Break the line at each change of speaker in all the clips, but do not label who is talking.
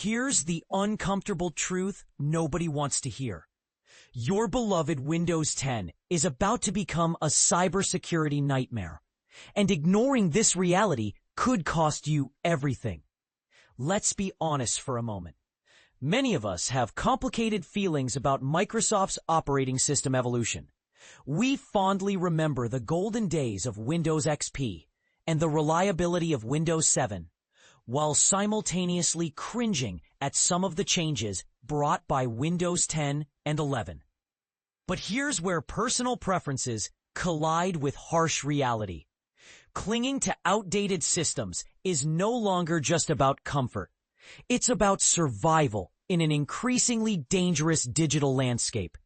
Here's the uncomfortable truth nobody wants to hear. Your beloved Windows 10 is about to become a cybersecurity nightmare, and ignoring this reality could cost you everything. Let's be honest for a moment. Many of us have complicated feelings about Microsoft's operating system evolution. We fondly remember the golden days of Windows XP and the reliability of Windows 7, while simultaneously cringing at some of the changes brought by Windows 10 and 11. But here's where personal preferences collide with harsh reality. Clinging to outdated systems is no longer just about comfort. It's about survival in an increasingly dangerous digital landscape.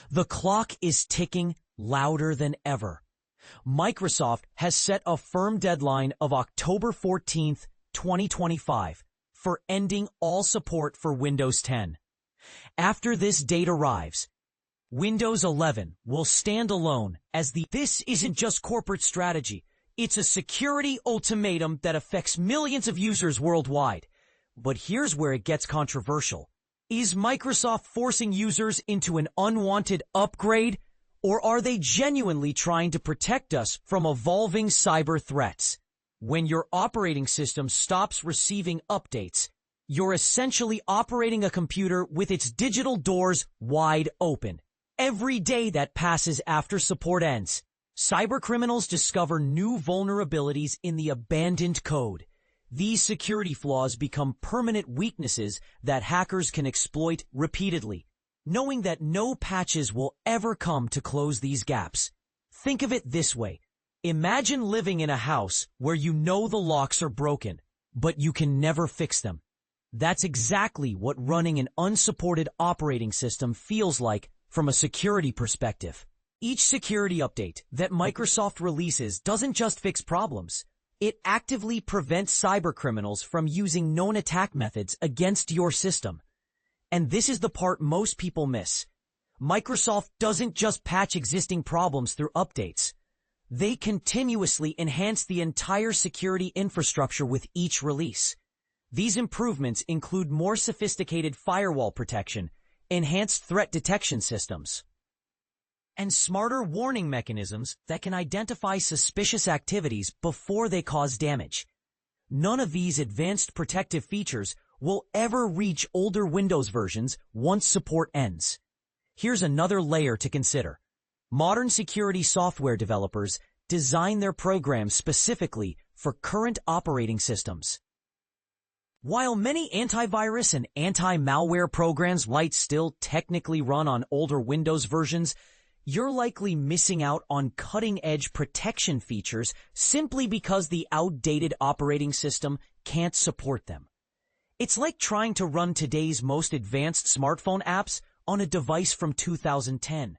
The clock is ticking louder than ever. Microsoft has set a firm deadline of October 14th, 2025 for ending all support for Windows 10. After this date arrives, Windows 11 will stand alone as this isn't just corporate strategy. It's a security ultimatum that affects millions of users worldwide. But here's where it gets controversial. Is Microsoft forcing users into an unwanted upgrade, or are they genuinely trying to protect us from evolving cyber threats? When your operating system stops receiving updates, you're essentially operating a computer with its digital doors wide open. Every day that passes after support ends, cybercriminals discover new vulnerabilities in the abandoned code. These security flaws become permanent weaknesses that hackers can exploit repeatedly, knowing that no patches will ever come to close these gaps. Think of it this way. Imagine living in a house where you know the locks are broken, but you can never fix them. That's exactly what running an unsupported operating system feels like from a security perspective. Each security update that Microsoft releases doesn't just fix problems. It actively prevents cybercriminals from using known attack methods against your system. And this is the part most people miss. Microsoft doesn't just patch existing problems through updates. They continuously enhance the entire security infrastructure with each release. These improvements include more sophisticated firewall protection, enhanced threat detection systems, and smarter warning mechanisms that can identify suspicious activities before they cause damage. None of these advanced protective features will ever reach older Windows versions once support ends. Here's another layer to consider. Modern security software developers design their programs specifically for current operating systems. While many antivirus and anti-malware programs might still technically run on older Windows versions, you're likely missing out on cutting-edge protection features simply because the outdated operating system can't support them. It's like trying to run today's most advanced smartphone apps on a device from 2010.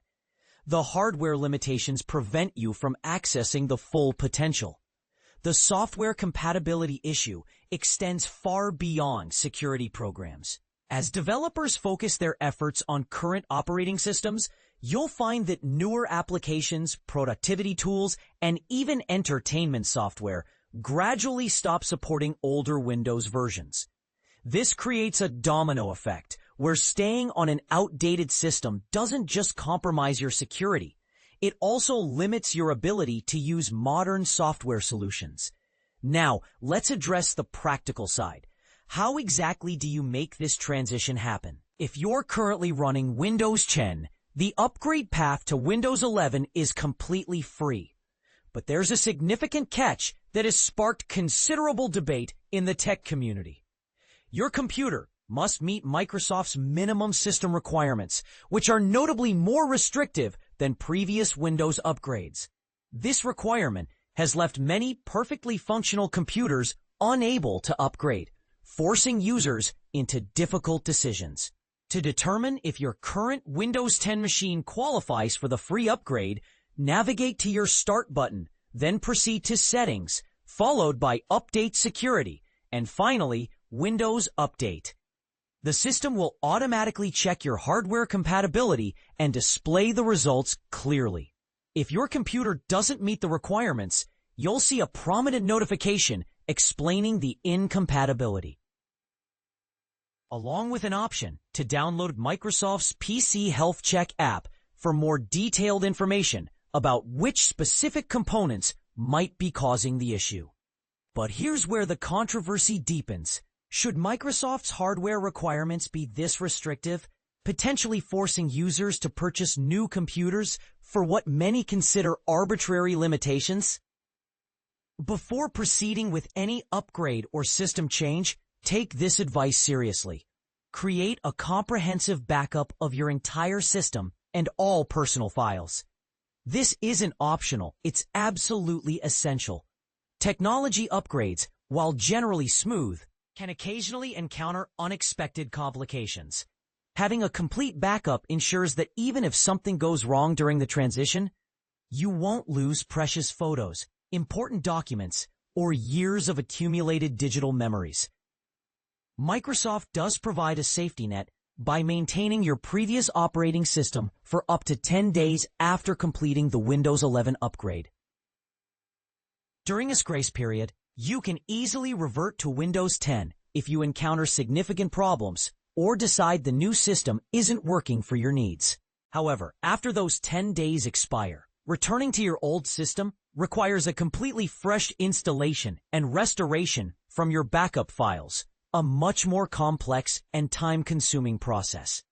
The hardware limitations prevent you from accessing the full potential. The software compatibility issue extends far beyond security programs. As developers focus their efforts on current operating systems, you'll find that newer applications, productivity tools, and even entertainment software gradually stop supporting older Windows versions. This creates a domino effect, where staying on an outdated system doesn't just compromise your security, it also limits your ability to use modern software solutions. Now, let's address the practical side. How exactly do you make this transition happen? If you're currently running Windows 10, the upgrade path to Windows 11 is completely free. But there's a significant catch that has sparked considerable debate in the tech community. Your computer must meet Microsoft's minimum system requirements, which are notably more restrictive than previous Windows upgrades. This requirement has left many perfectly functional computers unable to upgrade, forcing users into difficult decisions. To determine if your current Windows 10 machine qualifies for the free upgrade, navigate to your Start button, then proceed to Settings, followed by Update Security, and finally, Windows Update. The system will automatically check your hardware compatibility and display the results clearly. If your computer doesn't meet the requirements, you'll see a prominent notification explaining the incompatibility. along with an option to download Microsoft's PC Health Check app for more detailed information about which specific components might be causing the issue. But here's where the controversy deepens. Should Microsoft's hardware requirements be this restrictive, potentially forcing users to purchase new computers for what many consider arbitrary limitations? Before proceeding with any upgrade or system change, take this advice seriously. Create a comprehensive backup of your entire system and all personal files. This isn't optional, it's absolutely essential. Technology upgrades, while generally smooth, can occasionally encounter unexpected complications. Having a complete backup ensures that even if something goes wrong during the transition, you won't lose precious photos, important documents, or years of accumulated digital memories. Microsoft does provide a safety net by maintaining your previous operating system for up to 10 days after completing the Windows 11 upgrade. During this grace period, you can easily revert to Windows 10 if you encounter significant problems or decide the new system isn't working for your needs. However, after those 10 days expire, returning to your old system requires a completely fresh installation and restoration from your backup files, a much more complex and time-consuming process.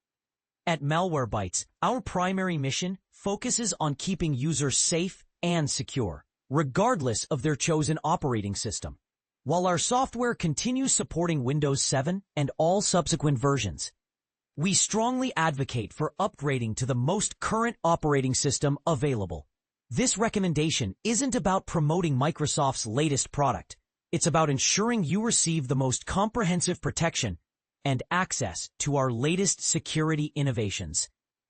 At Malwarebytes, our primary mission focuses on keeping users safe and secure, regardless of their chosen operating system. While our software continues supporting Windows 7 and all subsequent versions, we strongly advocate for upgrading to the most current operating system available. This recommendation isn't about promoting Microsoft's latest product. It's about ensuring you receive the most comprehensive protection and access to our latest security innovations.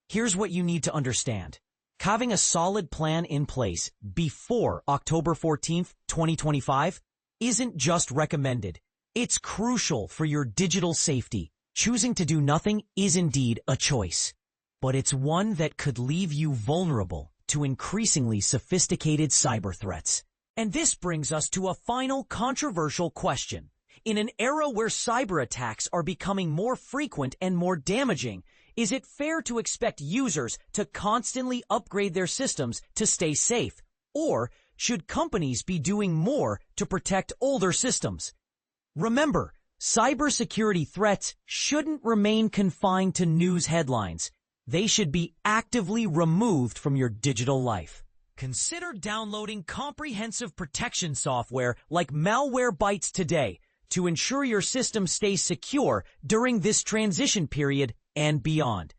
Here's what you need to understand. Having a solid plan in place before October 14th, 2025 isn't just recommended. It's crucial for your digital safety. Choosing to do nothing is indeed a choice, but it's one that could leave you vulnerable to increasingly sophisticated cyber threats. And this brings us to a final controversial question. In an era where cyber attacks are becoming more frequent and more damaging, is it fair to expect users to constantly upgrade their systems to stay safe? Or should companies be doing more to protect older systems? Remember, cybersecurity threats shouldn't remain confined to news headlines. They should be actively removed from your digital life. Consider downloading comprehensive protection software like Malwarebytes today to ensure your system stays secure during this transition period and beyond.